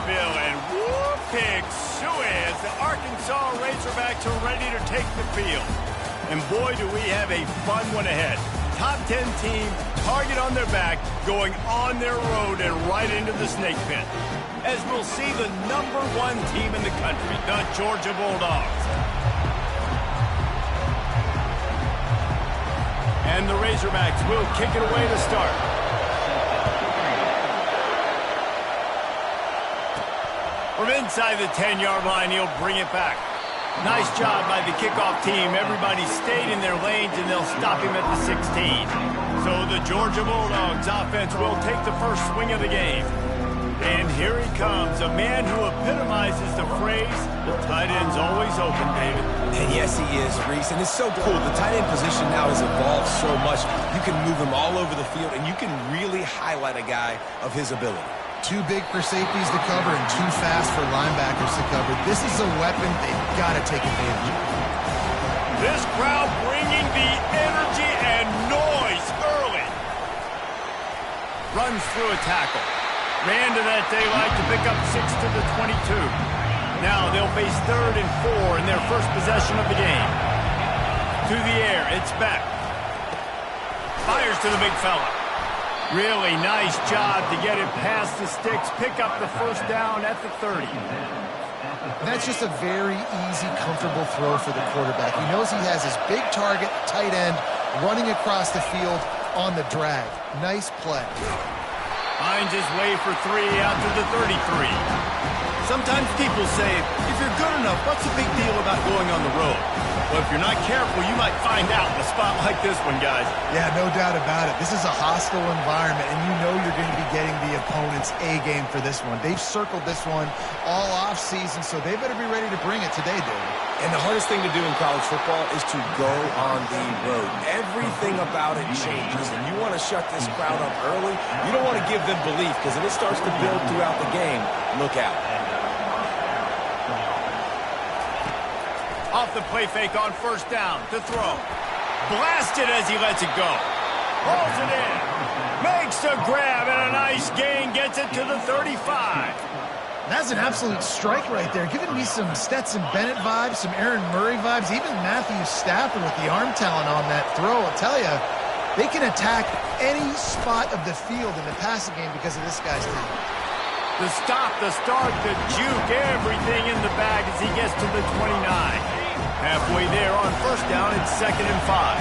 Nashville, and whoop, pick suey as the Arkansas Razorbacks are ready to take the field. And boy, do we have a fun one ahead. Top 10 team, target on their back, going on their road and right into the snake pit. As we'll see the #1 team in the country, the Georgia Bulldogs. And the Razorbacks will kick it away to start. From inside the 10-yard line, he'll bring it back. Nice job by the kickoff team. Everybody stayed in their lanes, and they'll stop him at the 16. So the Georgia Bulldogs offense will take the first swing of the game. And here he comes, a man who epitomizes the phrase, the tight end's always open, David. And yes, he is, Reese. And it's so cool. The tight end position now has evolved so much. You can move him all over the field, and you can really highlight a guy of his ability. Too big for safeties to cover and too fast for linebackers to cover. This is a weapon they've got to take advantage of. This crowd bringing the energy and noise early. Runs through a tackle. Ran to that daylight to pick up 6 to the 22. Now they'll face 3rd and 4 in their first possession of the game. To the air, it's Beck. Fires to the big fella. Really nice job to get it past the sticks, pick up the first down at the 30. That's just a very easy, comfortable throw for the quarterback. He knows he has his big target, tight end, running across the field on the drag. Nice play. Finds his way for 3 out to the 33. Sometimes people say, if you're good enough, what's the big deal about going on the road? Well, if you're not careful, you might find out in a spot like this one, guys. Yeah, no doubt about it. This is a hostile environment, and you know you're going to be getting the opponent's A-game for this one. They've circled this one all off-season, so they better be ready to bring it today, David. And the hardest thing to do in college football is to go on the road. Everything about it changes, and you want to shut this crowd up early. You don't want to give them belief, because if it starts to build throughout the game, look out. Off the play fake on first down to throw. Blasted as he lets it go. Rolls it in. Makes the grab and a nice gain. Gets it to the 35. That's an absolute strike right there. Giving me some Stetson Bennett vibes, some Aaron Murray vibes, even Matthew Stafford with the arm talent on that throw. I'll tell you, they can attack any spot of the field in the passing game because of this guy's talent. The stop, the start, the juke, everything in the bag as he gets to the 29. Halfway there on first down, it's 2nd and 5.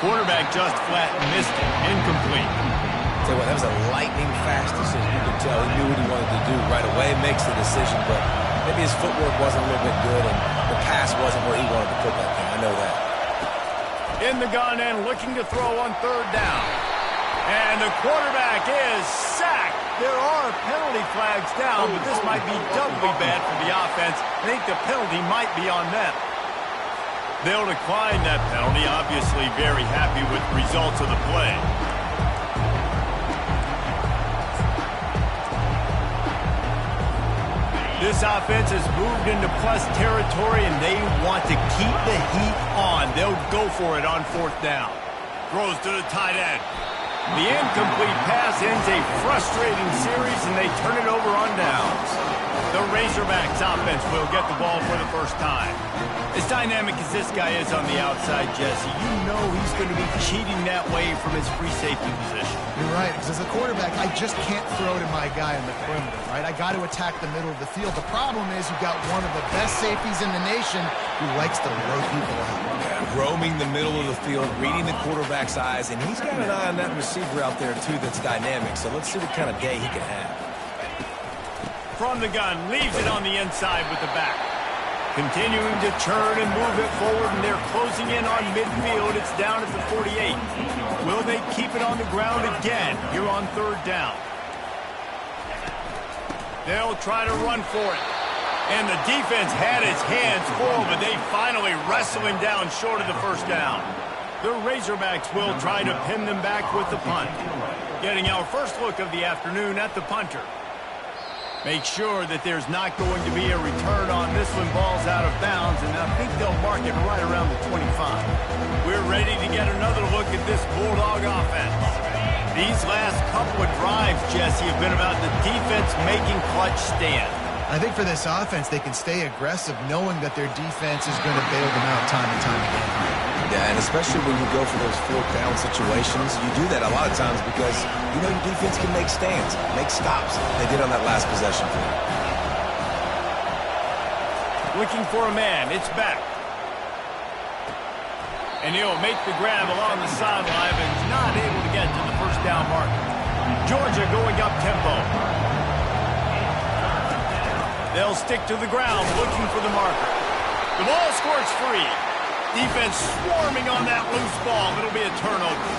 Quarterback just flat missed it. Incomplete. Tell you what, that was a lightning-fast decision. You could tell he knew what he wanted to do right away. Makes the decision, but maybe his footwork wasn't a little bit good, and the pass wasn't where he wanted to put that thing. I know that. In the gun and looking to throw on 3rd down. And the quarterback is sacked. There are penalty flags down, but this might be doubly bad for the offense. I think the penalty might be on them. They'll decline that penalty, obviously very happy with the results of the play. This offense has moved into plus territory, and they want to keep the heat on. They'll go for it on 4th down. Throws to the tight end. The incomplete pass ends a frustrating series, and they turn it over on downs. The Razorbacks offense will get the ball for the first time. As dynamic as this guy is on the outside, Jesse, you know he's going to be cheating that way from his free safety position. You're right, because as a quarterback, I just can't throw to my guy in the perimeter, right? I got to attack the middle of the field. The problem is you've got one of the best safeties in the nation who likes to roll people out. Yeah, roaming the middle of the field, reading the quarterback's eyes, and he's got an eye on that receiver out there, too, that's dynamic. So let's see what kind of day he can have. From the gun, leaves it on the inside with the back. Continuing to churn and move it forward, and they're closing in on midfield. It's down at the 48. Will they keep it on the ground again here on 3rd down? They'll try to run for it. And the defense had its hands full, but they finally wrestle him down short of the first down. The Razorbacks will try to pin them back with the punt. Getting our first look of the afternoon at the punter. Make sure that there's not going to be a return on this when ball's out of bounds, and I think they'll mark it right around the 25. We're ready to get another look at this Bulldog offense. These last couple of drives, Jesse, have been about the defense making clutch stands. I think for this offense, they can stay aggressive knowing that their defense is going to bail them out time and time again. Yeah, and especially when you go for those fourth down situations, you do that a lot of times because you know your defense can make stands, make stops. They did on that last possession. Looking for a man. It's back. And he'll make the grab along the sideline, but he's not able to get to the first down marker. Georgia going up tempo. They'll stick to the ground looking for the marker. The ball squirts free. Defense swarming on that loose ball. It'll be a turnover.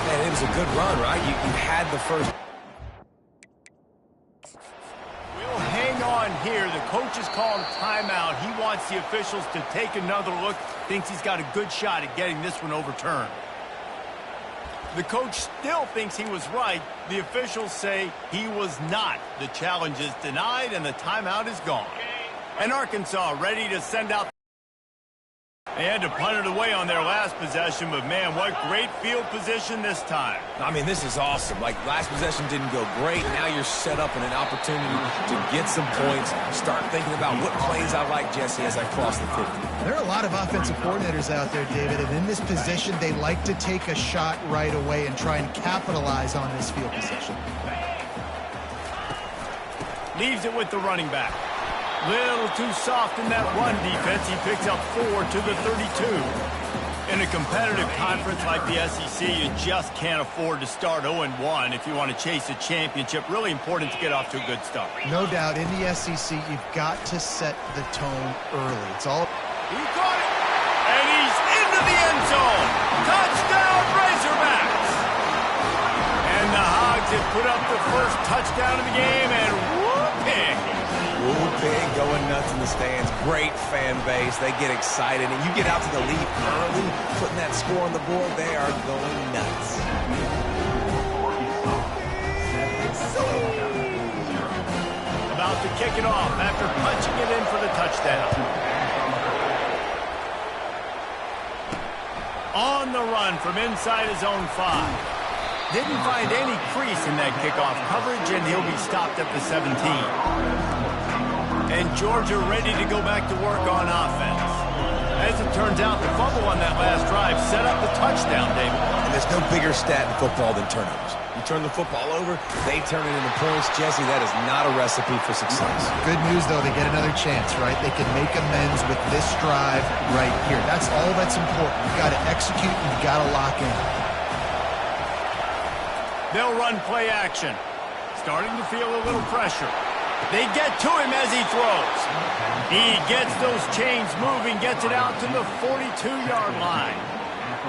Man, it was a good run, right? You had the first. We'll hang on here. The coach is calling timeout. He wants the officials to take another look. Thinks he's got a good shot at getting this one overturned. The coach still thinks he was right. The officials say he was not. The challenge is denied and the timeout is gone. And Arkansas ready to send out. They had to punt it away on their last possession, but man, what great field position this time. I mean, this is awesome. Like, last possession didn't go great. Now you're set up in an opportunity to get some points. Start thinking about what plays I like, Jesse, as I cross the 50. There are a lot of offensive coordinators out there, David, and in this position, they like to take a shot right away and try and capitalize on this field position. Leaves it with the running back. Little too soft in that run defense. He picks up 4 to the 32. In a competitive conference like the SEC, you just can't afford to start 0-1 if you want to chase a championship. Really important to get off to a good start. No doubt, in the SEC, you've got to set the tone early. It's all... He caught it! And he's into the end zone! Touchdown, Razorbacks! And the Hogs have put up the first touchdown of the game, and whooping! Woo pig going nuts in the stands. Great fan base. They get excited. And you get out to the lead early, putting that score on the board, they are going nuts. About to kick it off after punching it in for the touchdown. On the run from inside his own 5. Didn't find any crease in that kickoff coverage, and he'll be stopped at the 17. And Georgia ready to go back to work on offense. As it turns out, the fumble on that last drive set up the touchdown, David. And there's no bigger stat in football than turnovers. You turn the football over, they turn it into points. Jesse, that is not a recipe for success. Good news, though, they get another chance, right? They can make amends with this drive right here. That's all that's important. You've got to execute and you've got to lock in. They'll run play action. Starting to feel a little pressure. They get to him as he throws. He gets those chains moving, gets it out to the 42-yard line.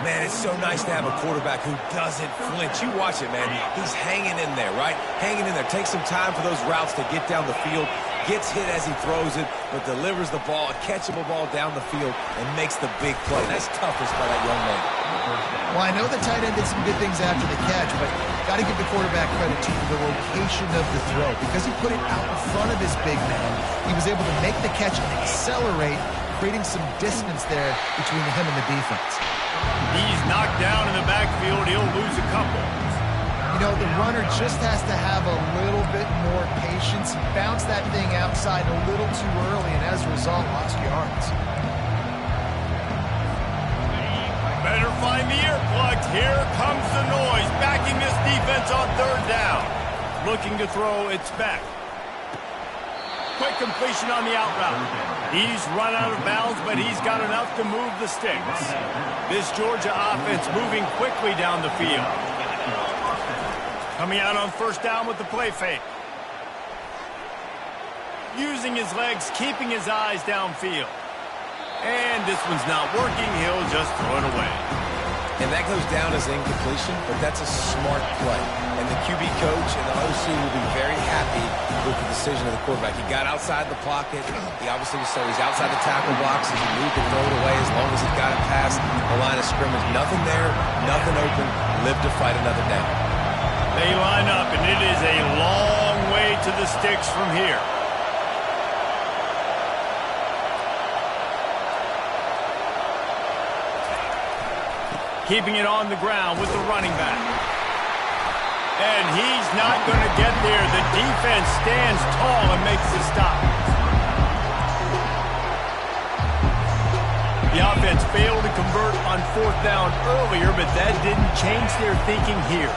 Man, it's so nice to have a quarterback who doesn't flinch. You watch it, man. He's hanging in there, right? Hanging in there. Takes some time for those routes to get down the field. Gets hit as he throws it, but delivers the ball, a catchable ball down the field, and makes the big play. That's toughness by that young man. Well, I know the tight end did some good things after the catch, but got to give the quarterback credit to the location of the throw. Because he put it out in front of his big man, he was able to make the catch and accelerate, creating some distance there between him and the defense. He's knocked down in the backfield. He'll lose a couple. You know, the runner just has to have a little bit more patience. He bounced that thing outside a little too early, and as a result, lost yards. Better find the earplugs. Here comes the noise, backing this defense on third down. Looking to throw, it's back. Quick completion on the out route. He's run out of bounds, but he's got enough to move the sticks. This Georgia offense moving quickly down the field. Coming out on first down with the play fake. Using his legs, keeping his eyes downfield. And this one's not working. He'll just throw it away. And that goes down as incompletion, but that's a smart play. And the QB coach and the OC will be very happy with the decision of the quarterback. He got outside the pocket. He obviously so he's outside the tackle box as he moved to throw it away as long as he got it past the line of scrimmage. Nothing there, nothing open. Live to fight another down. They line up, and it is a long way to the sticks from here. Keeping it on the ground with the running back. And he's not going to get there. The defense stands tall and makes the stop. The offense failed to convert on 4th down earlier, but that didn't change their thinking here.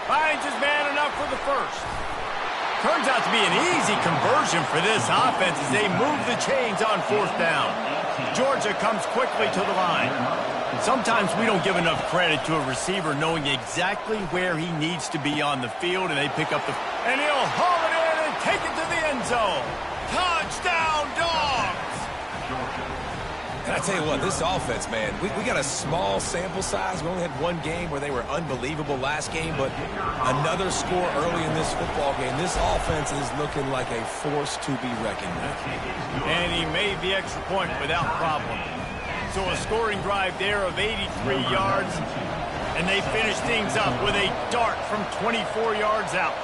Finds his man enough for the first. Turns out to be an easy conversion for this offense as they move the chains on 4th down. Georgia comes quickly to the line. Sometimes we don't give enough credit to a receiver knowing exactly where he needs to be on the field, and they pick up the... And he'll haul it in and take it to the end zone. Touchdown, Dogs! And I tell you what, this offense, man, we got a small sample size. We only had one game where they were unbelievable last game, but another score early in this football game. This offense is looking like a force to be reckoned with. And he made the extra point without problem. So a scoring drive there of 83 yards, and they finish things up with a dart from 24 yards out.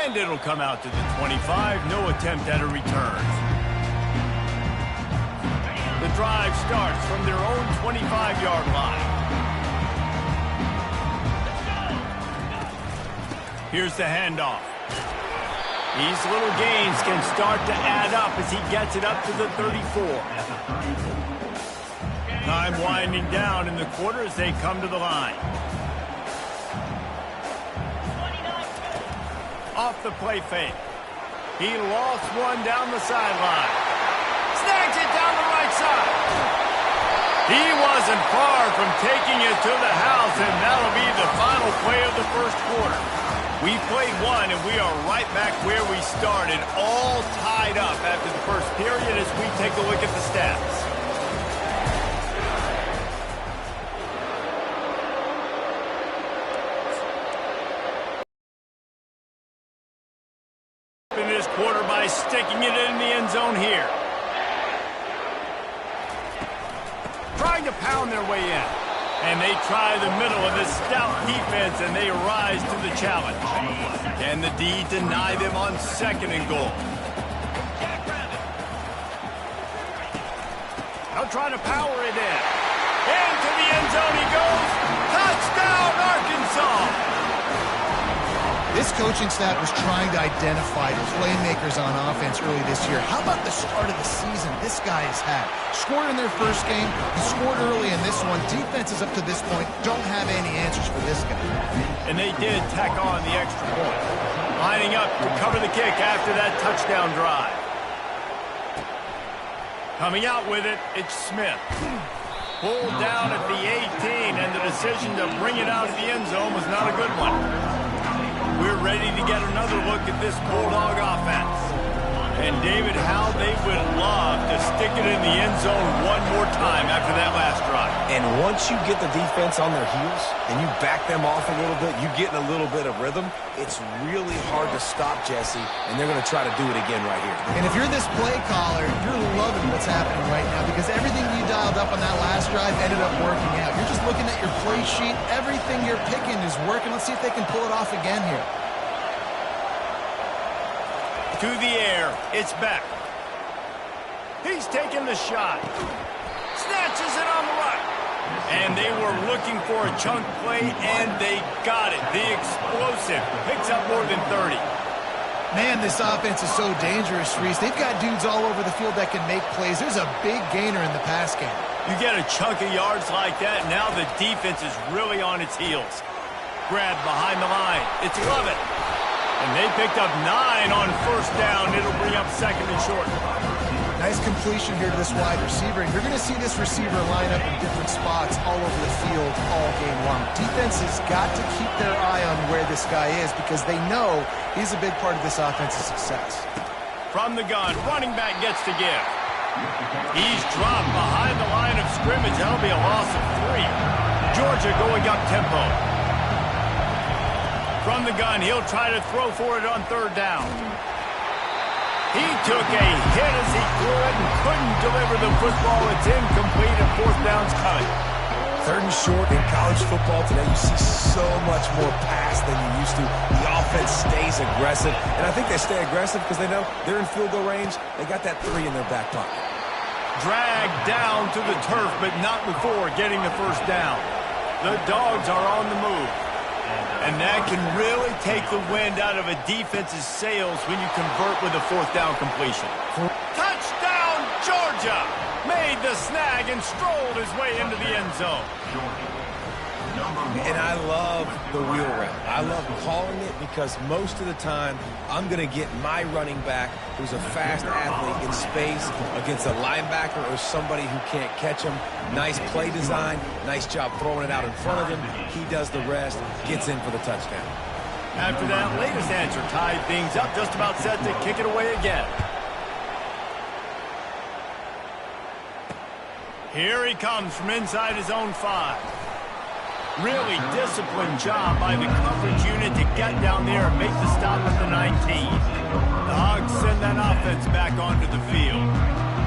And it'll come out to the 25. No attempt at a return. The drive starts from their own 25-yard line. Here's the handoff. These little gains can start to add up as he gets it up to the 34. Time winding down in the quarter as they come to the line. Off the play fake. He lost one down the sideline. Snags it down the right side. He wasn't far from taking it to the house, and that'll be the final play of the first quarter. We played one, and we are right back where we started, all tied up after the first period as we take a look at the stats. In this quarter by sticking it in the end zone here. Trying to pound their way in. And they try the middle of this stout defense, and they rise to the challenge. Can the D deny them on 2nd and goal? They'll try to power it in. Into the end zone he goes. Touchdown, Arkansas! This coaching staff was trying to identify the playmakers on offense early this year. How about the start of the season this guy has had? Scored in their first game. He scored early in this one. Defenses up to this point don't have any answers for this guy. And they did tack on the extra point. Lining up to cover the kick after that touchdown drive. Coming out with it, it's Smith. Pulled down at the 18, and the decision to bring it out of the end zone was not a good one. We're ready to get another look at this Bulldog offense. And David, how they would love to stick it in the end zone one more time after that last drive. And once you get the defense on their heels and you back them off a little bit, you get in a little bit of rhythm, it's really hard to stop, Jesse, and they're going to try to do it again right here. And if you're this play caller, you're loving what's happening right now because everything you dialed up on that last drive ended up working out. You're just looking at your play sheet. Everything you're picking is working. Let's see if they can pull it off again here. To the air, it's Beck. He's taking the shot. Snatches it on the right. And they were looking for a chunk play, and they got it. The explosive picks up more than 30. Man, this offense is so dangerous, Reese. They've got dudes all over the field that can make plays. There's a big gainer in the pass game. You get a chunk of yards like that, now the defense is really on its heels. Grab behind the line. It's Lovett. And they picked up 9 on 1st down. It'll bring up 2nd and short. Nice completion here to this wide receiver. And you're going to see this receiver line up in different spots all over the field all game long. Defense has got to keep their eye on where this guy is because they know he's a big part of this offense's success. From the gun, running back gets to give. He's dropped behind the line of scrimmage. That'll be a loss of 3. Georgia going up tempo. From the gun, he'll try to throw for it on 3rd down. He took a hit as he threw it and couldn't deliver the football. It's incomplete and 4th down's coming. 3rd and short in college football today, you see so much more pass than you used to. The offense stays aggressive, and I think they stay aggressive because they know they're in field goal range. They got that 3 in their back pocket. Dragged down to the turf, but not before getting the first down. The Dogs are on the move. And that can really take the wind out of a defense's sails when you convert with a fourth down completion. Touchdown, Georgia! Made the snag and strolled his way into the end zone. And I love the wheel route. I love calling it because most of the time I'm going to get my running back, who's a fast athlete, in space against a linebacker or somebody who can't catch him. Nice play design, nice job throwing it out in front of him. He does the rest, gets in for the touchdown. After that latest answer tied things up, just about set to kick it away again. Here he comes from inside his own 5. Really disciplined job by the coverage unit to get down there and make the stop at the 19. The Hogs send that offense back onto the field.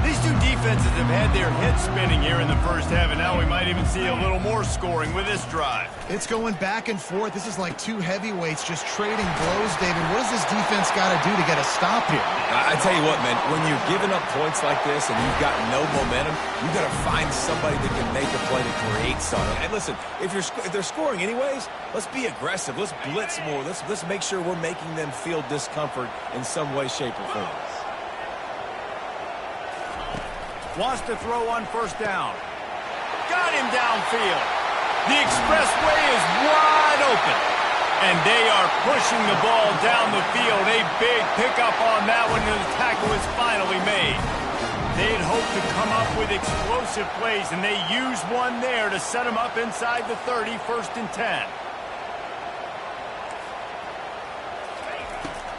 These two defenses have had their heads spinning here in the first half, and now we might even see a little more scoring with this drive. It's going back and forth. This is like two heavyweights just trading blows, David. What does this defense got to do to get a stop here? I tell you what, man, when you're giving up points like this and you've got no momentum, you got to find somebody that can make a play to create something. And listen, if they're scoring anyways, let's be aggressive. Let's blitz more. Let's make sure we're making them feel discomfort in some way, shape, or form. Wants to throw on first down. Got him downfield. The expressway is wide open. And they are pushing the ball down the field. A big pickup on that one, and the tackle is finally made. They'd hoped to come up with explosive plays, and they used one there to set them up inside the 30, 1st and 10.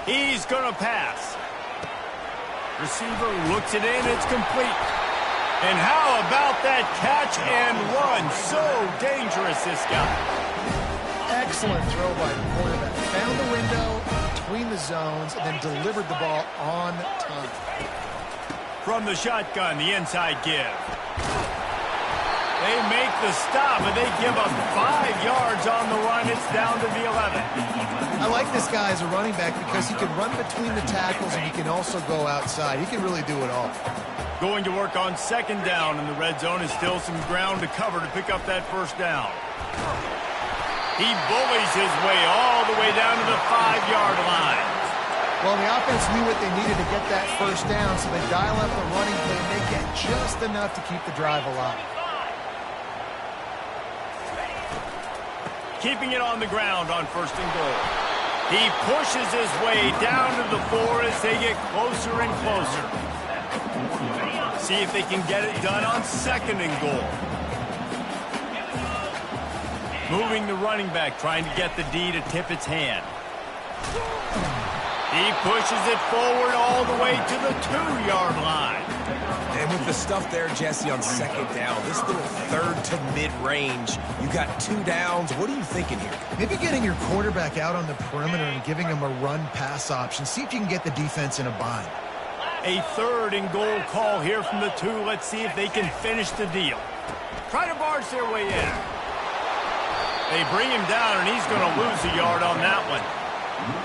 He's going to pass. Receiver looks it in. It's complete. And how about that catch and run? So dangerous, this guy. Excellent throw by the quarterback. Found the window between the zones and then delivered the ball on time. From the shotgun, the inside give. They make the stop, and they give up 5 yards on the run. It's down to the 11. I like this guy as a running back because he can run between the tackles and he can also go outside. He can really do it all. Going to work on 2nd down in the red zone, is still some ground to cover to pick up that first down. He bullies his way all the way down to the 5-yard line. Well, the offense knew what they needed to get that first down, so they dial up the running play and they get just enough to keep the drive alive. Keeping it on the ground on 1st and goal. He pushes his way down to the 4 as they get closer and closer. See if they can get it done on 2nd and goal. Moving the running back, trying to get the D to tip its hand. He pushes it forward all the way to the 2-yard line. And with the stuff there, Jesse, on 2nd down, this little 3rd to mid-range, you got 2 downs. What are you thinking here? Maybe getting your quarterback out on the perimeter and giving him a run-pass option. See if you can get the defense in a bind. A 3rd and goal call here from the 2. Let's see if they can finish the deal. Try to barge their way in. They bring him down, and he's going to lose a yard on that one.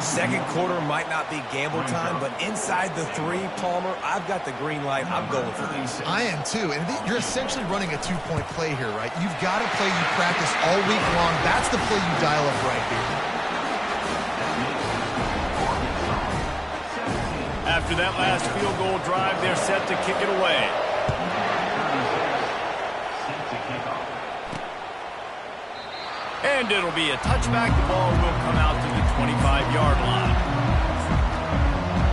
2nd quarter might not be gamble time, but inside the 3, Palmer, I've got the green light. I'm going for this. I am too. And you're essentially running a 2-point play here, right? You've got a play you practice all week long. That's the play you dial up right here. After that last field goal drive, they're set to kick it away. And it'll be a touchback. The ball will come out to the 25-yard line.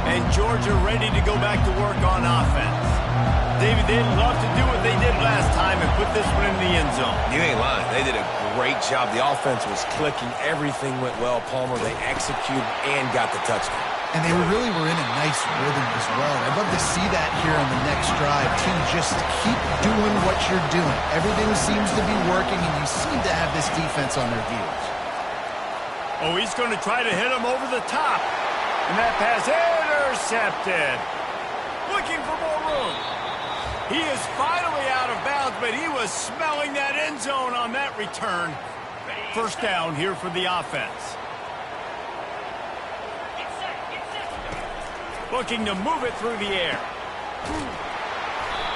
And Georgia ready to go back to work on offense. David, they'd love to do what they did last time and put this one in the end zone. You ain't lying. They did a great job. The offense was clicking. Everything went well, Palmer. They executed and got the touchdown. And they really were in a nice rhythm as well. I'd love to see that here on the next drive, too. Just keep doing what you're doing. Everything seems to be working, and you seem to have this defense on their heels. Oh, he's going to try to hit him over the top. And that pass intercepted. Looking for more room. He is finally out of bounds, but he was smelling that end zone on that return. First down here for the offense. Looking to move it through the air.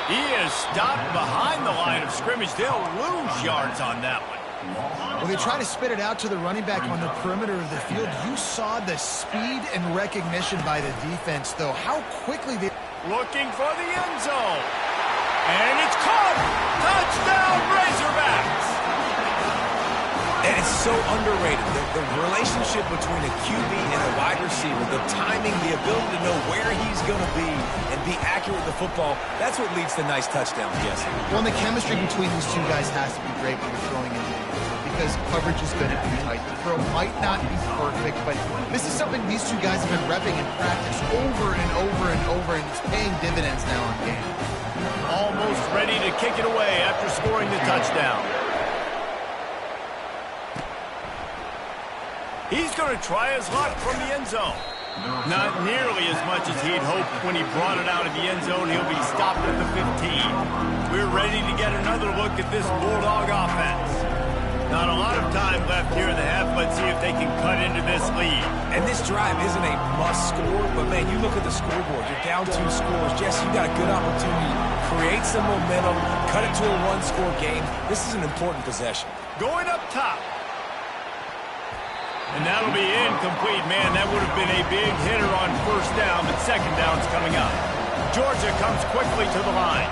He is stopped behind the line of scrimmage. They'll lose yards on that one. When they try to spit it out to the running back on the perimeter of the field, you saw the speed and recognition by the defense, though. How quickly they... Looking for the end zone. And it's caught. Touchdown, Razorbacks. And it's so underrated. The relationship between a QB and a wide receiver, the timing, the ability to know where he's going to be and be accurate with the football, that's what leads to nice touchdowns, Jesse. Well, and the chemistry between these two guys has to be great when you're throwing into the field because coverage is going to be tight. The throw might not be perfect, but this is something these two guys have been repping in practice over and over and over, and it's paying dividends now on game. Almost ready to kick it away after scoring the touchdown. He's going to try his luck from the end zone. Not nearly as much as he'd hoped when he brought it out of the end zone. He'll be stopped at the 15. We're ready to get another look at this Bulldog offense. Not a lot of time left here in the half. Let's see if they can cut into this lead. And this drive isn't a must score, but man, you look at the scoreboard. You're down 2 scores. Jesse, you got a good opportunity. Create some momentum. Cut it to a 1-score game. This is an important possession. Going up top. And that'll be incomplete. Man, that would have been a big hitter on first down, but second down's coming up. Georgia comes quickly to the line.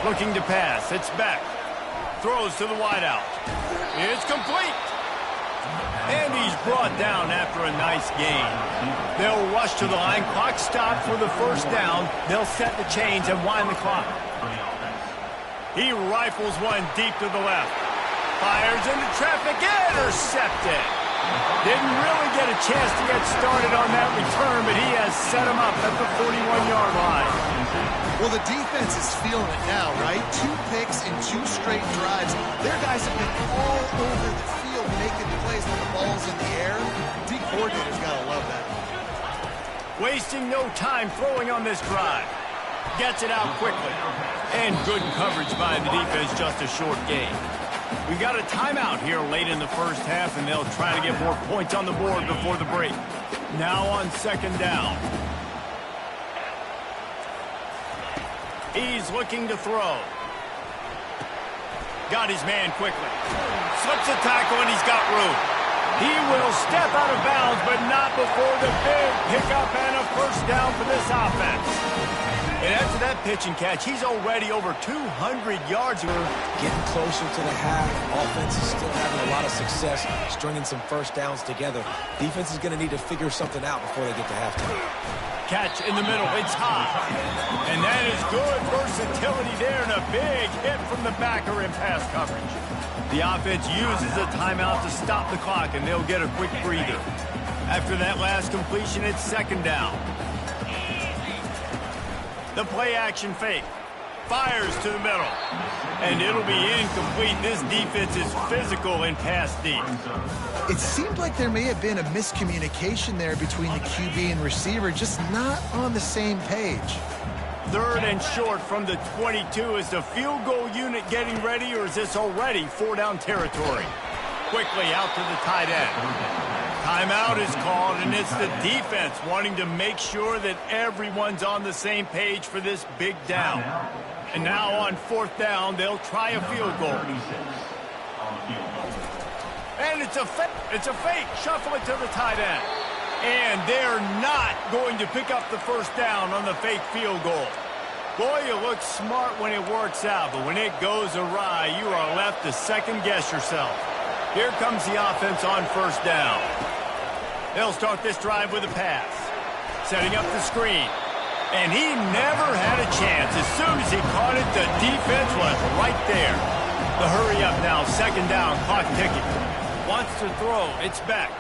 Looking to pass. It's Beck. Throws to the wideout. It's complete. And he's brought down after a nice gain. They'll rush to the line. Clock stopped for the first down. They'll set the chains and wind the clock. He rifles one deep to the left. Fires into traffic, intercepted. Didn't really get a chance to get started on that return, but he has set him up at the 41-yard line. Well, the defense is feeling it now, right? 2 picks in 2 straight drives. Their guys have been all over the field making plays when the ball's in the air. D coordinator's got to love that. Wasting no time throwing on this drive. Gets it out quickly. And good coverage by the defense, just a short gain. We got a timeout here late in the first half, and they'll try to get more points on the board before the break. Now on second down. He's looking to throw. Got his man quickly. Slips a tackle, and he's got room. He will step out of bounds, but not before the big pickup and a first down for this offense. And after that pitch and catch, he's already over 200 yards. Getting closer to the half. Offense is still having a lot of success stringing some first downs together. Defense is going to need to figure something out before they get to halftime. Catch in the middle. It's high. And that is good versatility there and a big hit from the backer in pass coverage. The offense uses a timeout to stop the clock, and they'll get a quick breather. After that last completion, it's second down. The play-action fake. Fires to the middle. And it'll be incomplete. This defense is physical in pass deep. It seemed like there may have been a miscommunication there between the QB and receiver, just not on the same page. Third and short from the 22. Is the field goal unit getting ready, or is this already 4-down territory? Quickly out to the tight end. Timeout is called, and it's the defense wanting to make sure that everyone's on the same page for this big down. And now on fourth down, they'll try a field goal. And it's a fake. Shuffle it to the tight end. And they're not going to pick up the first down on the fake field goal. Boy, you look smart when it works out, but when it goes awry, you are left to second-guess yourself. Here comes the offense on first down. They'll start this drive with a pass. Setting up the screen. And he never had a chance. As soon as he caught it, the defense was right there. The hurry up now, second down, clock ticking. Wants to throw, it's back.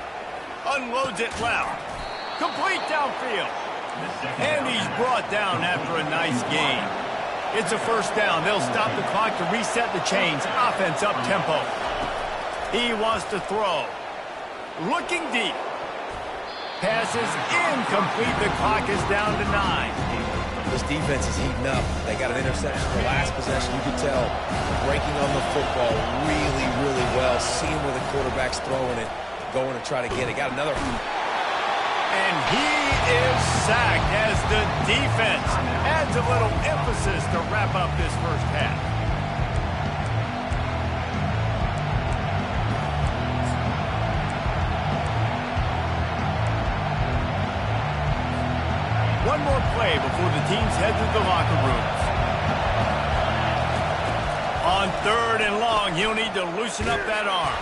Unloads it left. Complete downfield. And he's brought down after a nice gain. It's a first down. They'll stop the clock to reset the chains. Offense up tempo. He wants to throw. Looking deep. Passes incomplete. The clock is down to 9. This defense is heating up. They got an interception the last possession. You can tell breaking on the football really, really well. Seeing where the quarterback's throwing it, going to try to get it. Got another. And he is sacked as the defense adds a little emphasis to wrap up this first half. One more play before the teams head to the locker rooms. On 3rd and long, he'll need to loosen up that arm.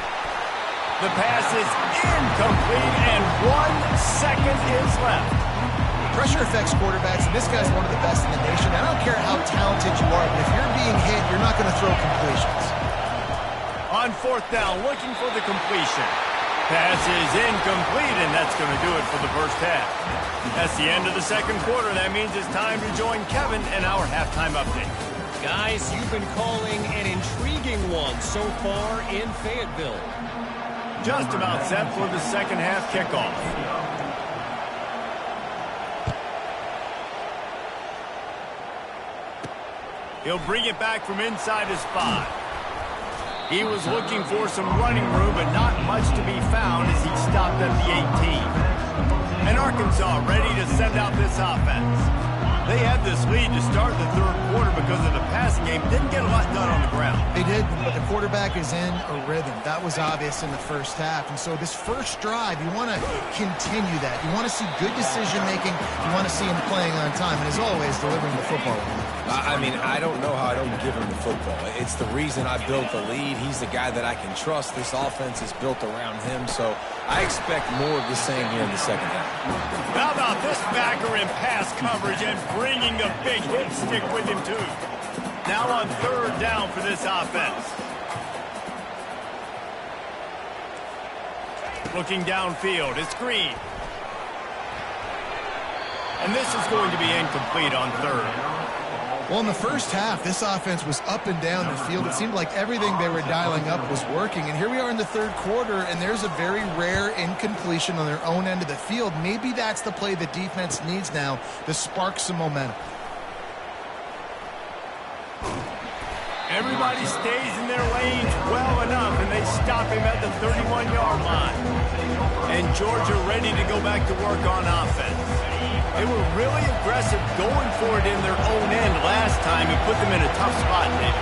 The pass is incomplete, and 1 second is left. Pressure affects quarterbacks, and this guy's one of the best in the nation. I don't care how talented you are, but if you're being hit, you're not going to throw completions. On 4th down, looking for the completion. Pass is incomplete, and that's going to do it for the first half. That's the end of the second quarter. That means it's time to join Kevin in our halftime update. Guys, you've been calling an intriguing one so far in Fayetteville. Just about set for the second half kickoff. He'll bring it back from inside his 5. He was looking for some running room, but not much to be found as he stopped at the 18. And Arkansas ready to send out this offense. They had this lead to start the third quarter because of the passing game. Didn't get a lot done on the ground. They did, but the quarterback is in a rhythm. That was obvious in the first half. And so this first drive, you want to continue that. You want to see good decision-making. You want to see him playing on time. And as always, delivering the football. I mean, I don't know how I don't give him the football. It's the reason I built the lead. He's the guy that I can trust. This offense is built around him, so I expect more of the same here in the second half. How about this backer in pass coverage and bringing the big hit stick with him, too. Now on 3rd down for this offense. Looking downfield, it's Green. And this is going to be incomplete on 3rd. Well, in the first half, this offense was up and down the field. It seemed like everything they were dialing up was working. And here we are in the third quarter, and there's a very rare incompletion on their own end of the field. Maybe that's the play the defense needs now to spark some momentum. Everybody stays in their lanes well enough, and they stop him at the 31-yard line. And Georgia ready to go back to work on offense. They were really aggressive going for it in their own end last time and put them in a tough spot, Dave.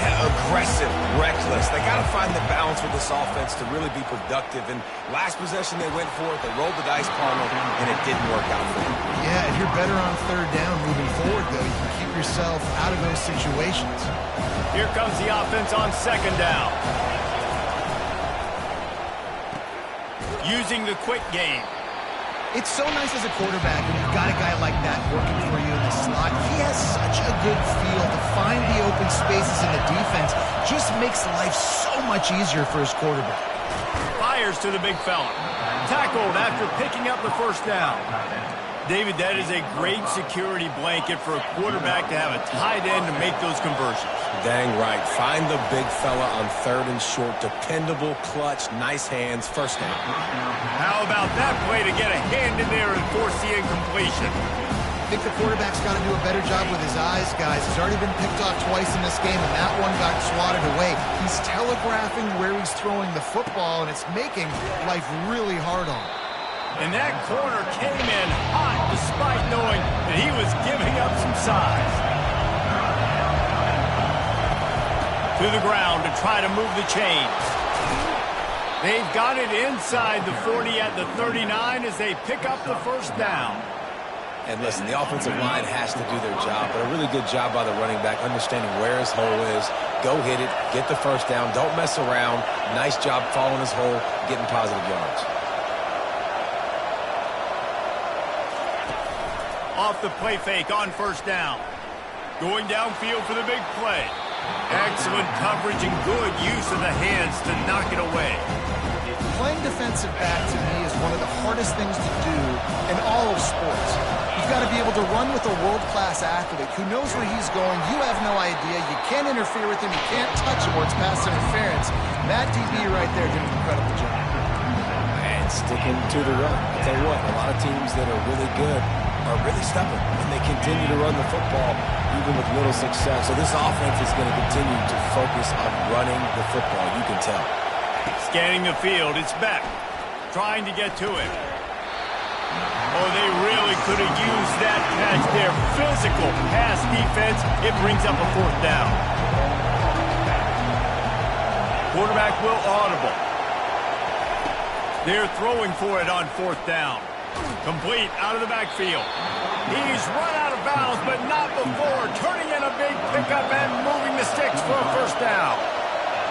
Yeah, aggressive, reckless. They got to find the balance with this offense to really be productive. And last possession they went for it, they rolled the dice, Palmer, and it didn't work out for them. Yeah, if you're better on 3rd down moving forward, though, you can keep yourself out of those situations. Here comes the offense on 2nd down. Using the quick game. It's so nice as a quarterback when you've got a guy like that working for you in the slot. He has such a good feel to find the open spaces in the defense. Just makes life so much easier for his quarterback. Fires to the big fella. Tackled after picking up the first down. David, that is a great security blanket for a quarterback to have a tight end to make those conversions. Dang right. Find the big fella on 3rd and short. Dependable, clutch, nice hands, first down. How about that play to get a hand in there and force the incompletion? I think the quarterback's got to do a better job with his eyes, guys. He's already been picked off twice in this game, and that one got swatted away. He's telegraphing where he's throwing the football, and it's making life really hard on him. And that corner came in hot despite knowing that he was giving up some size. To the ground to try to move the chains. They've got it inside the 40 at the 39 as they pick up the first down. And listen, the offensive line has to do their job, but a really good job by the running back, understanding where his hole is. Go hit it, get the first down, don't mess around. Nice job following his hole, getting positive yards. Off the play fake on first down. Going downfield for the big play. Excellent coverage and good use of the hands to knock it away. Playing defensive back, to me, is one of the hardest things to do in all of sports. You've got to be able to run with a world-class athlete who knows where he's going. You have no idea. You can't interfere with him. You can't touch him or it's pass interference. That DB right there did an incredible job. And sticking to the run. I'll tell you what, a lot of teams that are really good are really stubborn, and they continue to run the football even with little success. So this offense is going to continue to focus on running the football. You can tell. Scanning the field, it's Beck. Trying to get to it. Oh, they really could have used that catch there. Physical pass defense. It brings up a fourth down. Quarterback will audible. They're throwing for it on fourth down. Complete out of the backfield. He's run out of bounds, but not before. Turning in a big pickup and moving the sticks for a first down.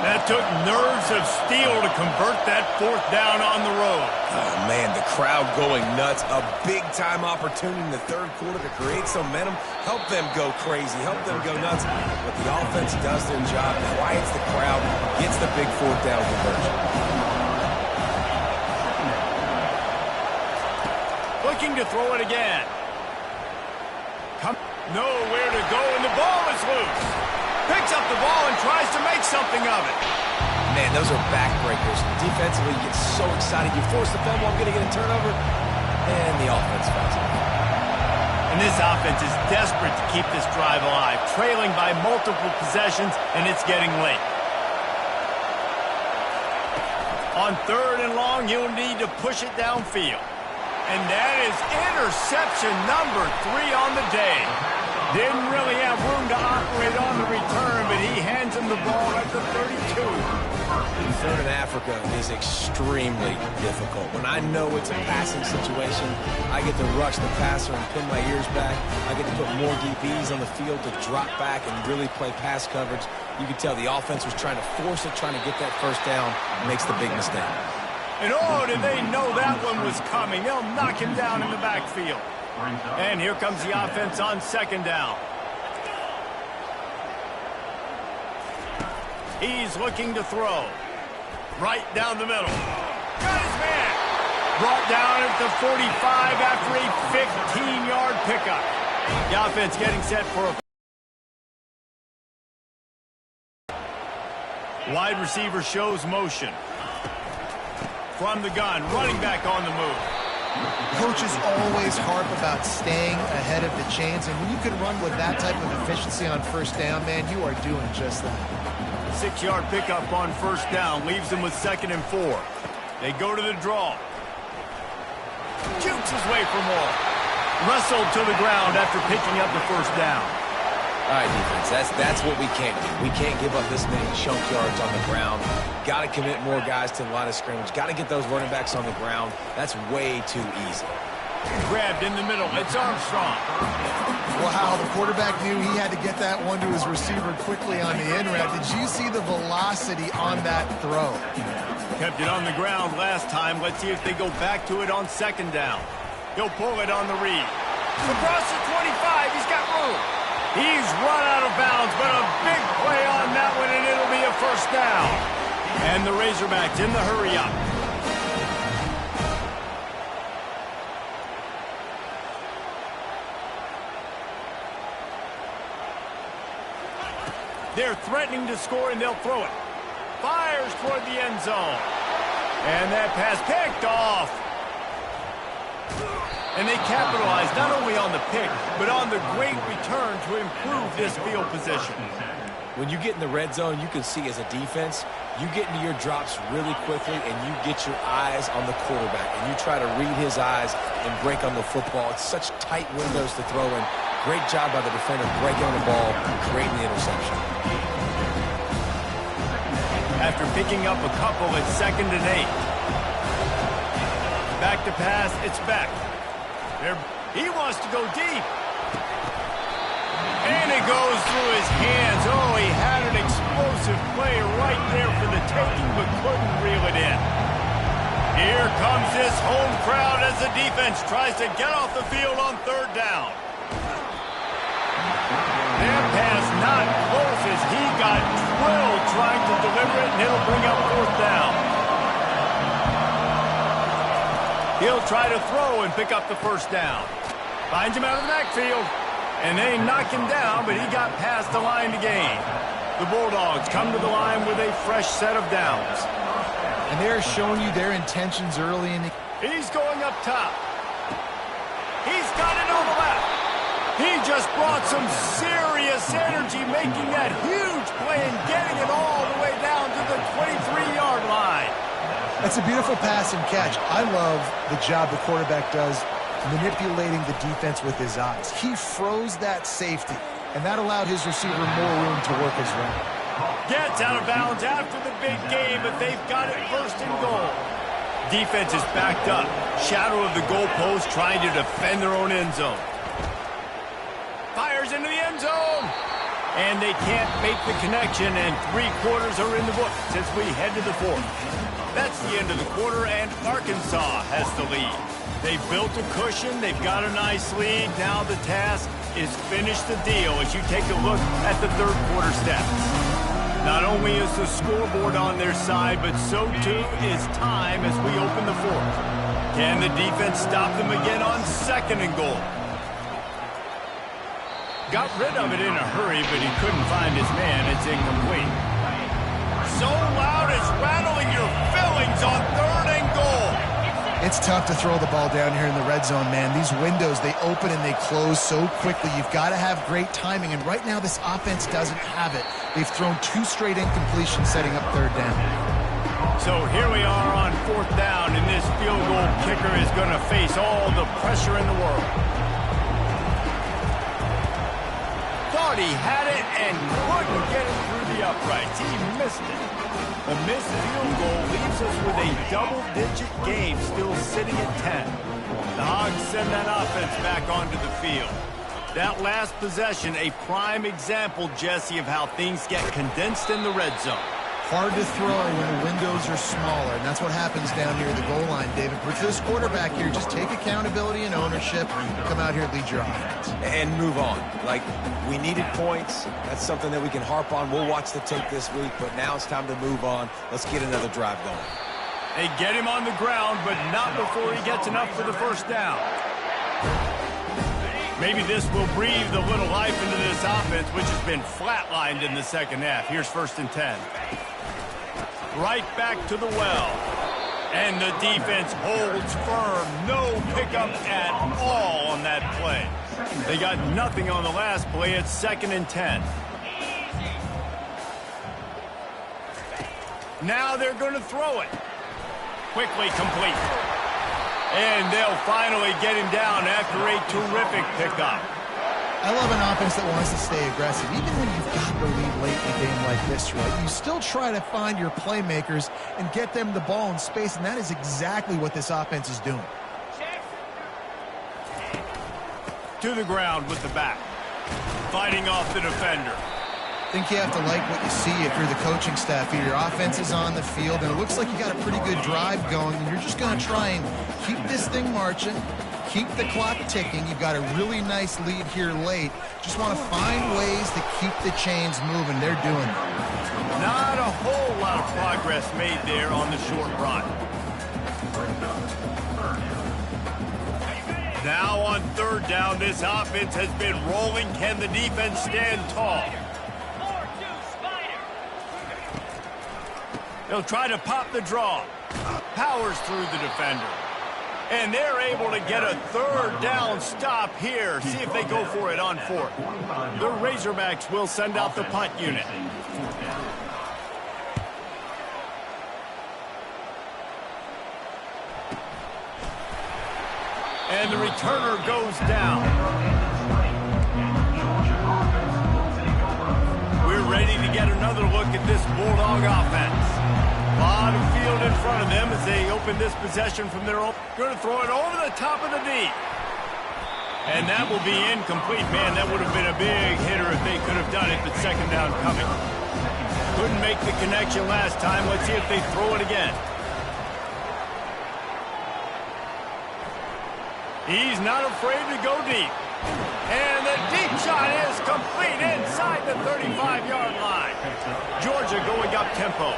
That took nerves of steel to convert that fourth down on the road. Oh, man, the crowd going nuts. A big-time opportunity in the third quarter to create some momentum. Help them go crazy. Help them go nuts. But the offense does their job, quiets the crowd, gets the big fourth down conversion. Looking to throw it again. Nowhere to go, and the ball is loose. Picks up the ball and tries to make something of it. Man, those are backbreakers. Defensively, you get so excited. You force the fumble, I'm going to get a turnover, and the offense fouls it. And this offense is desperate to keep this drive alive, trailing by multiple possessions, and it's getting late. On third and long, you'll need to push it downfield. And that is interception number 3 on the day. Didn't really have room to operate on the return, but he hands him the ball at the 32. Third in Africa is extremely difficult. When I know it's a passing situation, I get to rush the passer and pin my ears back. I get to put more DBs on the field to drop back and really play pass coverage. You can tell the offense was trying to force it, trying to get that first down, makes the big mistake. And oh, did they know that one was coming. They'll knock him down in the backfield. And here comes the offense on second down. He's looking to throw. Right down the middle. Got his man. Brought down at the 45 after a 15-yard pickup. The offense getting set for a wide receiver shows motion. From the gun, running back on the move. Coaches always harp about staying ahead of the chains, and when you can run with that type of efficiency on first down, man, you are doing just that. 6-yard pickup on first down leaves them with 2nd and 4. They go to the draw. Jukes his way for more. Wrestled to the ground after picking up the first down. All right, defense, that's what we can't do. We can't give up this many chunk yards on the ground. Got to commit more guys to the line of scrimmage. Got to get those running backs on the ground. That's way too easy. Grabbed in the middle. It's Armstrong. Wow, the quarterback knew he had to get that one to his receiver quickly on the in route. Did you see the velocity on that throw? Kept it on the ground last time. Let's see if they go back to it on second down. He'll pull it on the read. Across the 25. He's got room. He's run out of bounds, but a big play on that one, and it'll be a first down. And the Razorbacks in the hurry-up. They're threatening to score, and they'll throw it. Fires toward the end zone. And that pass picked off. And they capitalized not only on the pick, but on the great return to improve this field position. When you get in the red zone, you can see as a defense, you get into your drops really quickly and you get your eyes on the quarterback. And you try to read his eyes and break on the football. It's such tight windows to throw in. Great job by the defender breaking on the ball and creating the interception. After picking up a couple at 2nd and 8. Back to pass, it's Beck. He wants to go deep. And it goes through his hands. Oh, he had an explosive play right there for the taking, but couldn't reel it in. Here comes this home crowd as the defense tries to get off the field on third down. That pass not close as he got drilled trying to deliver it, and it'll bring up fourth down. He'll try to throw and pick up the first down. Finds him out of the backfield. And they knock him down, but he got past the line to gain. The Bulldogs come to the line with a fresh set of downs. And they're showing you their intentions early in the... He's going up top. He's got it on the left. He just brought some serious energy, making that huge play and getting it all the way down to the 23-yard line. That's a beautiful pass and catch. I love the job the quarterback does manipulating the defense with his eyes. He froze that safety, and that allowed his receiver more room to work his route. Gets out of bounds after the big game, but they've got it first and goal. Defense is backed up. Shadow of the goalpost trying to defend their own end zone. Fires into the end zone. And they can't make the connection, and 3 quarters are in the books as we head to the 4th. That's the end of the quarter, and Arkansas has the lead. They've built a cushion. They've got a nice lead. Now the task is finish the deal as you take a look at the 3rd quarter stats. Not only is the scoreboard on their side, but so too is time as we open the 4th. Can the defense stop them again on 2nd and goal? Got rid of it in a hurry, but he couldn't find his man. It's incomplete. So loud it's rattling your fillings on 3rd and goal. It's tough to throw the ball down here in the red zone, man. These windows, they open and they close so quickly. You've got to have great timing, and right now this offense doesn't have it. They've thrown 2 straight incompletions setting up 3rd down. So here we are on 4th down, and this field goal kicker is going to face all the pressure in the world. Thought he had it and couldn't get it through the uprights. He missed it. A missed field goal leaves us with a double-digit game still sitting at 10. The Hogs send that offense back onto the field. That last possession, a prime example, Jesse, of how things get condensed in the red zone. Hard to throw when the windows are smaller, and that's what happens down here at the goal line, David. But for this quarterback here, just take accountability and ownership, come out here and lead your offense. And move on. Like, we needed points. That's something that we can harp on. We'll watch the tape this week, but now it's time to move on. Let's get another drive going. They get him on the ground, but not before he gets enough for the 1st down. Maybe this will breathe a little life into this offense, which has been flatlined in the 2nd half. Here's 1st and 10. Right back to the well. And the defense holds firm. No pickup at all on that play. They got nothing on the last play. It's 2nd and 10. Now they're going to throw it. Quickly complete. And they'll finally get him down after a terrific pickup. I love an offense that wants to stay aggressive. Even when you've got the lead late in a game like this, right, you still try to find your playmakers and get them the ball in space, and that is exactly what this offense is doing. To the ground with the back. Fighting off the defender. I think you have to like what you see if you're the coaching staff here. Your offense is on the field, and it looks like you got a pretty good drive going, and you're just going to try and keep this thing marching, keep the clock ticking. You've got a really nice lead here late. Just want to find ways to keep the chains moving. They're doing it. Not a whole lot of progress made there on the short run. Now on 3rd down, this offense has been rolling. Can the defense stand tall? They'll try to pop the draw. Powers through the defender. And they're able to get a 3rd down stop here. See if they go for it on 4th. The Razorbacks will send out the punt unit. And the returner goes down. We're ready to get another look at this Bulldog offense. A lot of field in front of them as they open this possession from their own. Going to throw it over the top of the knee. And that will be incomplete. Man, that would have been a big hitter if they could have done it, but 2nd down coming. Couldn't make the connection last time. Let's see if they throw it again. He's not afraid to go deep. And the deep shot is complete inside the 35-yard line. Georgia going up tempo.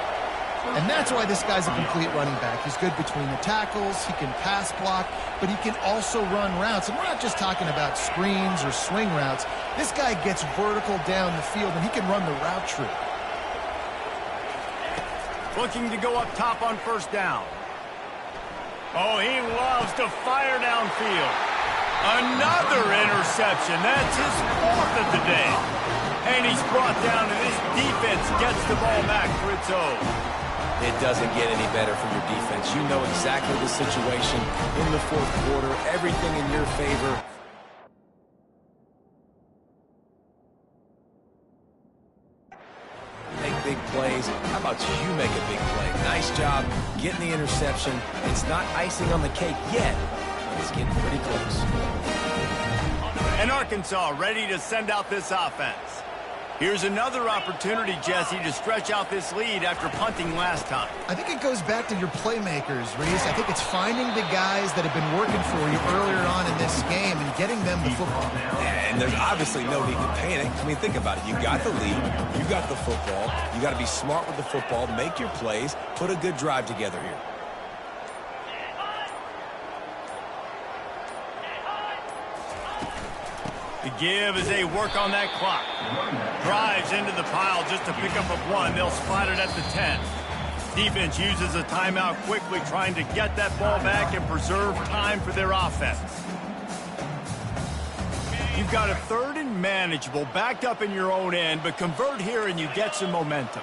And that's why this guy's a complete running back. He's good between the tackles, he can pass block, but he can also run routes. And we're not just talking about screens or swing routes. This guy gets vertical down the field, and he can run the route tree. Looking to go up top on 1st down. Oh, he loves to fire downfield. Another interception. That's his 4th of the day. And he's brought down, and this defense gets the ball back for its own. It doesn't get any better for your defense. You know exactly the situation in the fourth quarter, everything in your favor. Make big plays. How about you make a big play? Nice job getting the interception. It's not icing on the cake yet, but it's getting pretty close. And Arkansas ready to send out this offense. Here's another opportunity, Jesse, to stretch out this lead after punting last time. I think it goes back to your playmakers, Reese. I think it's finding the guys that have been working for you earlier on in this game and getting them the football. And there's obviously no need to panic. I mean, think about it. You got the lead. You got the football. You got to be smart with the football. Make your plays. Put a good drive together here. The give as they work on that clock. Drives into the pile just to pick up a 1. They'll spot it at the 10. Defense uses a timeout quickly, trying to get that ball back and preserve time for their offense. You've got a 3rd and manageable, backed up in your own end, but convert here and you get some momentum.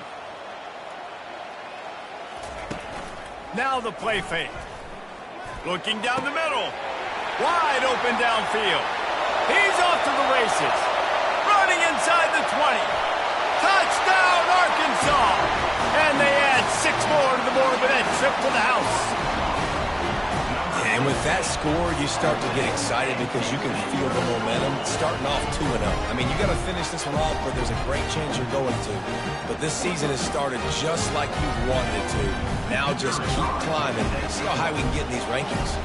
Now the play fake. Looking down the middle. Wide open downfield. He's off to the races. Running inside the 20. Touchdown, Arkansas! And they add 6 more to the board with that trip to the house. And with that score, you start to get excited because you can feel the momentum starting off 2-0. I mean, you got to finish this one off, but there's a great chance you're going to. But this season has started just like you wanted it to. Now just keep climbing. See how high we can get in these rankings.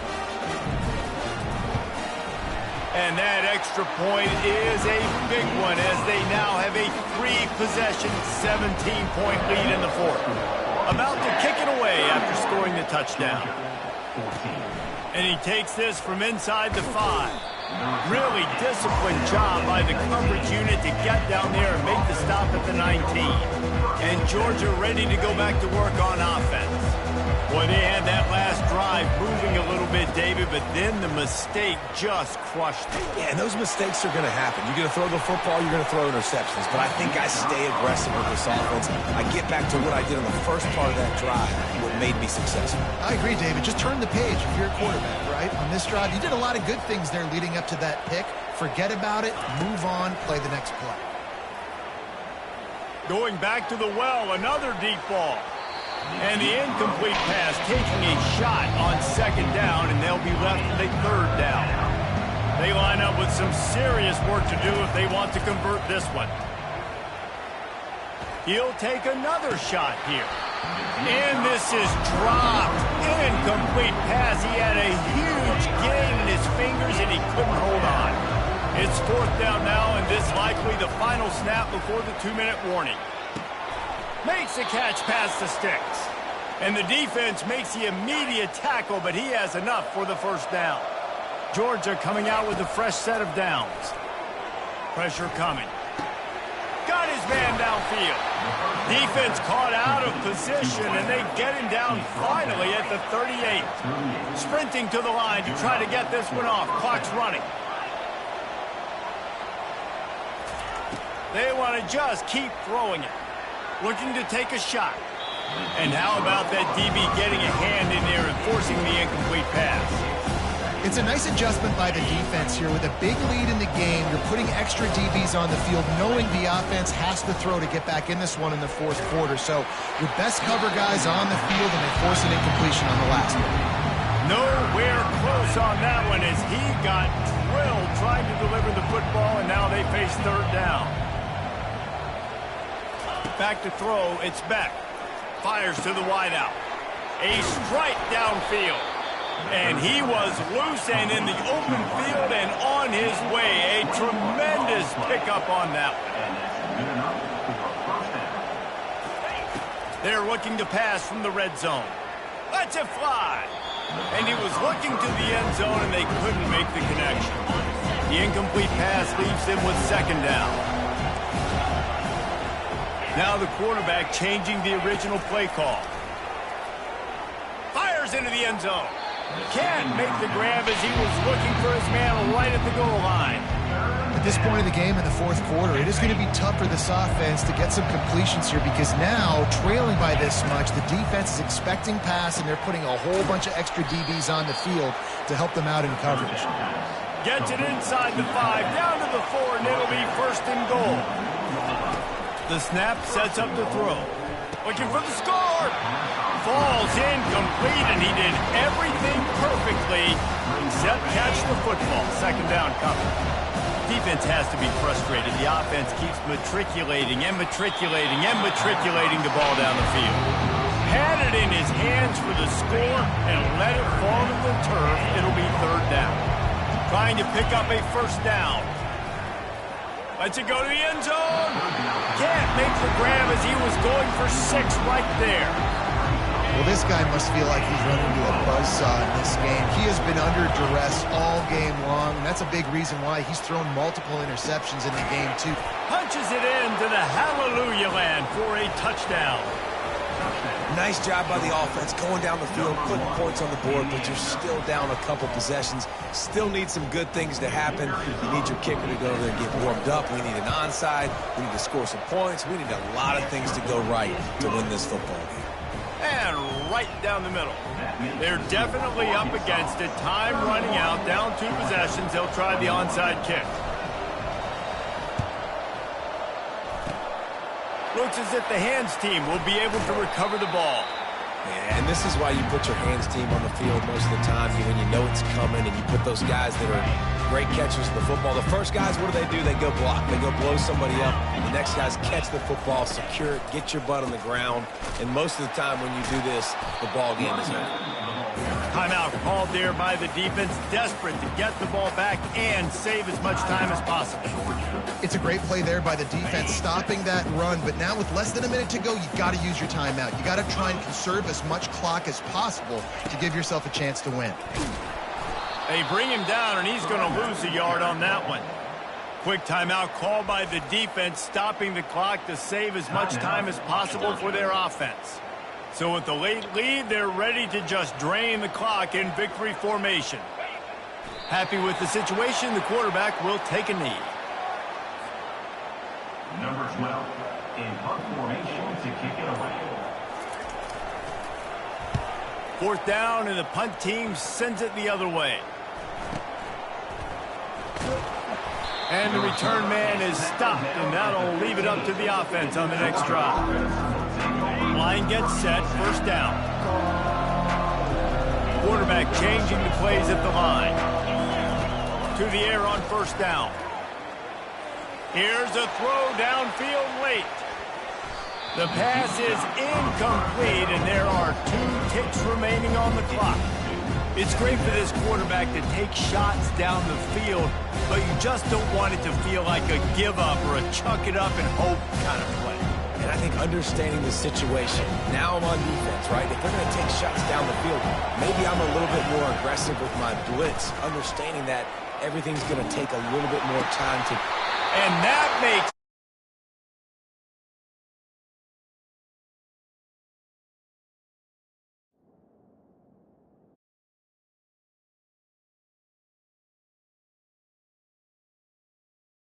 And that extra point is a big one as they now have a 3-possession, 17-point lead in the fourth. About to kick it away after scoring the touchdown. And he takes this from inside the 5. Really disciplined job by the coverage unit to get down there and make the stop at the 19. And Georgia ready to go back to work on offense. Boy, they had that last drive moving a little bit, David, but then the mistake just crushed it. Yeah, and those mistakes are going to happen. You're going to throw the football, you're going to throw interceptions. But I think I stay aggressive with this offense. I get back to what I did on the first part of that drive, what made me successful. I agree, David. Just turn the page if you're a quarterback, right? On this drive, you did a lot of good things there leading up to that pick. Forget about it, move on, play the next play. Going back to the well, another deep ball. And the incomplete pass taking a shot on 2nd down, and they'll be left with a 3rd down. They line up with some serious work to do if they want to convert this one. He'll take another shot here. And this is dropped. Incomplete pass. He had a huge gain in his fingers, and he couldn't hold on. It's 4th down now, and this likely the final snap before the 2-minute warning. Makes the catch past the sticks. And the defense makes the immediate tackle, but he has enough for the 1st down. Georgia coming out with a fresh set of downs. Pressure coming. Got his man downfield. Defense caught out of position, and they get him down finally at the 38. Sprinting to the line to try to get this one off. Clock's running. They want to just keep throwing it. Looking to take a shot. And how about that DB getting a hand in there and forcing the incomplete pass? It's a nice adjustment by the defense here. With a big lead in the game, you're putting extra DBs on the field, knowing the offense has to throw to get back in this one in the 4th quarter. So your best cover guys on the field, and they force an incompletion on the last one. Nowhere close on that one as he got drilled trying to deliver the football, and now they face 3rd down. Back to throw, it's Beck. Fires to the wideout. A strike downfield. And he was loose and in the open field and on his way. A tremendous pickup on that one. They're looking to pass from the red zone. Lets it fly. And he was looking to the end zone and they couldn't make the connection. The incomplete pass leaves them with 2nd down. Now the quarterback changing the original play call. Fires into the end zone. Can't make the grab as he was looking for his man right at the goal line. At this point in the game in the fourth quarter, it is going to be tough for this offense to get some completions here because now, trailing by this much, the defense is expecting pass, and they're putting a whole bunch of extra DBs on the field to help them out in coverage. Gets it inside the 5, down to the 4, and it'll be first and goal. The snap sets up the throw. Looking for the score. Falls incomplete, and he did everything perfectly except catch the football. Second down coming. Defense has to be frustrated. The offense keeps matriculating and matriculating and matriculating the ball down the field. Had it in his hands for the score and let it fall to the turf. It'll be third down. Trying to pick up a first down. Lets it go to the end zone. Can't make the grab as he was going for 6 right there. Well, this guy must feel like he's running into a buzzsaw in this game. He has been under duress all game long, and that's a big reason why he's thrown multiple interceptions in the game, too. Punches it into the hallelujah land for a touchdown. Nice job by the offense going down the field, putting points on the board, but you're still down a couple possessions. Still need some good things to happen. You need your kicker to go there and get warmed up. We need an onside. We need to score some points. We need a lot of things to go right to win this football game. And right down the middle. They're definitely up against it. Time running out, down 2 possessions. They'll try the onside kick. Looks as if the hands team will be able to recover the ball. Yeah, and this is why you put your hands team on the field most of the time when you know it's coming, and you put those guys that are great catchers of the football. The first guys, what do? They go block. They go blow somebody up. The next guys catch the football, secure it, get your butt on the ground. And most of the time when you do this, the ball game is over. Timeout called there by the defense, desperate to get the ball back and save as much time as possible. It's a great play there by the defense, stopping that run, but now with less than a minute to go, you've got to use your timeout. You got to try and conserve as much clock as possible to give yourself a chance to win. They bring him down, and he's going to lose a yard on that one. Quick timeout called by the defense, stopping the clock to save as much time as possible for their offense. So with the late lead, they're ready to just drain the clock in victory formation. Happy with the situation, the quarterback will take a knee. Number 12 in punt formation to kick it away. Fourth down, and the punt team sends it the other way. And the return man is stopped, and that'll leave it up to the offense on the next drive. Line gets set, first down. Quarterback changing the plays at the line. To the air on first down. Here's a throw downfield late. The pass is incomplete, and there are 2 ticks remaining on the clock. It's great for this quarterback to take shots down the field, but you just don't want it to feel like a give-up or a chuck-it-up-and-hope kind of play. And I think understanding the situation, now I'm on defense, right? If they're going to take shots down the field, maybe I'm a little bit more aggressive with my blitz, understanding that everything's going to take a little bit more time to... And that makes...